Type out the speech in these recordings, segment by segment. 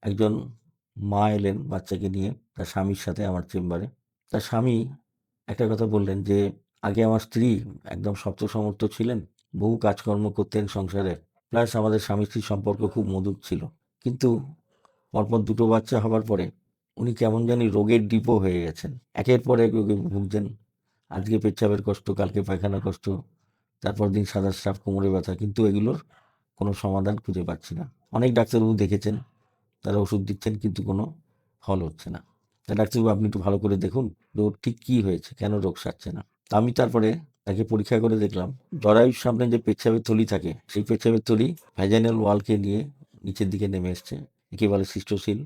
একজন মা এলেন বাচ্চাকে নিয়ে তার স্বামীর সাথে আমার চেম্বারে। তার স্বামী একটা কথা বললেন যে, "আগে আমার স্ত্রী একদম শক্ত সমর্থ ছিলেন, বহু কাজকর্ম করতেন সংসারে, প্লাস আমাদের স্বামী-স্ত্রীর সম্পর্ক খুব মধুর ছিল। কিন্তু পরপর ২ টো বাচ্চা হবার পরে উনি কেমন জানি রোগের ডিপো হয়ে গেছেন। একের পর এক রোগে ভুগছেন। আজকে পেচ্ছাপের কষ্ট, কালকে পায়খানার কষ্ট, তারপর দিন সাদা স্রাব, কোমরে ব্যথা। কিন্তু এগুলোর কোনো সমাধান খুঁজে পাচ্ছি না। অনেক ডাক্তারবাবু দেখেছেন, তারা ওষুধ দিচ্ছেন কিন্তু কোনো ফল হচ্ছে না। তা ডাক্তারবাবু আপনি একটু ভালো করে দেখুন যে ওর ঠিক কী হয়েছে, কেন রোগ সারছে না?" তা আমি তারপরে তাকে পরীক্ষা করে দেখলাম, জরায়ুর সামনে যে পেচ্ছাপের থলি থাকে, সেই পেচ্ছাপের থলি ভ্যাজাইনাল ওয়ালকে নিয়ে নিচের দিকে নেমে এসছে। একে বলে সিস্টোসিল।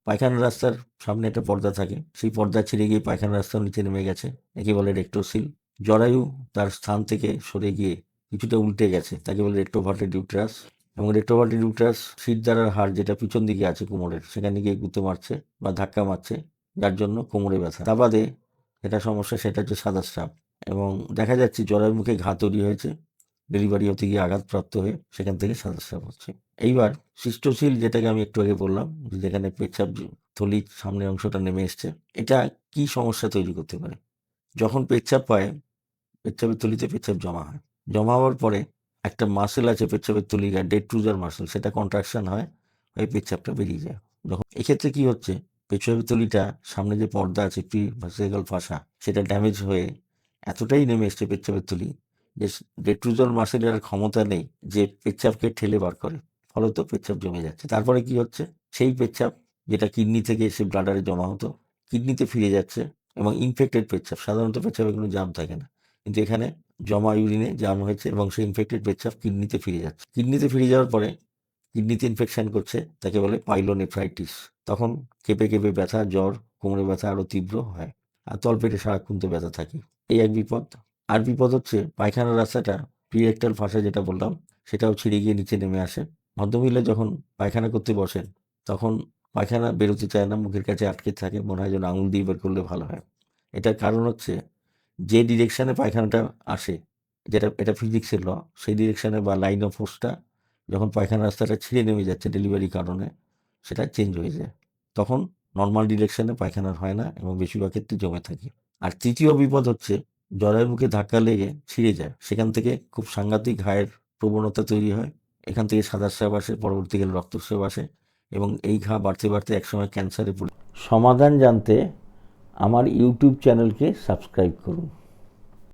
পায়খানার রাস্তার সামনে একটা পর্দা থাকে, সেই পর্দা ছিঁড়ে গিয়ে পায়খানার রাস্তার নিচে নেমে গেছে। একে বলে রেক্টোসিল। জরায়ু তার স্থান থেকে সরে গিয়ে কিছুটা উল্টে গেছে, তাকে বলে রেক্টোভার্টেড ইউটেরাস। এবং রেক্টোভার্টেড ইউটেরাস শিরদাঁড়ার হাড় যেটা পিছন দিকে আছে কোমরের, সেখানে গিয়ে গুঁতো মারছে বা ধাক্কা মারছে, যার জন্য কোমরে ব্যথা। তা বাদে যেটা সমস্যা সেটা হচ্ছে সাদা স্রাব। এবং দেখা যাচ্ছে জরায়ুর মুখে ঘা তৈরি হয়েছে, ডেলিভারি হতে গিয়ে আঘাতপ্রাপ্ত হয়ে সেখান থেকে সাদা স্রাব হচ্ছে। এইবার সিস্টোসিল, যেটাকে আমি একটু আগে বললাম, যে যেখানে পেচ্ছাপ থলির সামনের অংশটা নেমে এসছে, এটা কি সমস্যা তৈরি করতে পারে? যখন পেচ্ছাপ পায়, পেচ্ছাপের থলিতে পেচ্ছাপ জমা হয়। জমা হওয়ার পরে একটা মাসেল আছে পেচ্ছাপের থলির গায়ে, ডেট্রুজার মাসেল, সেটা কন্ট্রাকশন হয়, হয়ে পেচ্ছাপটা বেরিয়ে যায়। যখন এক্ষেত্রে কি হচ্ছে, পেচ্ছাপের থলিটা সামনে যে পর্দা আছে, প্রি ভাসেগাল ফাসা, সেটা ড্যামেজ হয়ে এতটাই নেমে এসছে পেচ্ছাপের থলি যে ডেট্রুজার মাসেলের আর ক্ষমতা নেই যে পেচ্ছাপকে ঠেলে বার করে। ফলত পেচ্ছাপ জমে যাচ্ছে। তারপরে কি হচ্ছে, সেই পেচ্ছাপ যেটা কিডনি থেকে এসে ব্লাডারে জমা হতো, কিডনিতে ফিরে যাচ্ছে। এবং ইনফেক্টেড পেচ্ছাপ, সাধারণত পেচ্ছাপে কোনো জাম থাকে না, কিন্তু এখানে জমা ইউরিনে জাম হয়েছে এবং সেই ইনফেক্টেড পেচ্ছাপ কিডনিতে ফিরে যাচ্ছে। কিডনিতে ফিরে যাওয়ার পরে কিডনিতে ইনফেকশন করছে, তাকে বলে পাইলোনেফ্রাইটিস। তখন কেঁপে কেঁপে ব্যথা, জ্বর, কোমরে ব্যথা আরও তীব্র হয়। আর তলপেটে সারাক্ষণ তো ব্যথা থাকে। এই এক বিপদ। আর বিপদ হচ্ছে পায়খানার রাস্তাটা, পিরেক্টাল ফাসা যেটা বললাম, সেটাও ছিঁড়ে গিয়ে নিচে নেমে আসে। ভদ্রমহিলা যখন পায়খানা করতে বসেন, তখন পায়খানা বেরোতে চায় না, মুখের কাছে আটকে থাকে, মনে হয় যেন আঙুল দিয়ে বের করলে ভালো হয়। এটার কারণ হচ্ছে, যে ডিরেকশানে পায়খানাটা আসে, এটা ফিজিক্সের ল, সেই ডিরেকশানে বা লাইন অফ ফোর্সটা যখন পায়খানা রাস্তাটা ছিঁড়ে নেমে যাচ্ছে ডেলিভারির কারণে, সেটা চেঞ্জ হয়ে যায়। তখন নর্মাল ডিরেকশানে পায়খানার হয় না এবং বেশিরভাগ ক্ষেত্রে জমে থাকে। আর তৃতীয় বিপদ হচ্ছে, জরায়ুর মুখে ধাক্কা লেগে ছিঁড়ে যায়, সেখান থেকে খুব সাংঘাতিক ঘায়ের প্রবণতা তৈরি হয়। এখান থেকে সাদা স্রাব আসে, পরবর্তীকালে রক্তস্রাব আসে এবং এই ঘা বাড়তে বাড়তে একসময় ক্যান্সারে পড়ে। সমাধান জানতে আমার ইউটিউব চ্যানেলকে সাবস্ক্রাইব করুন।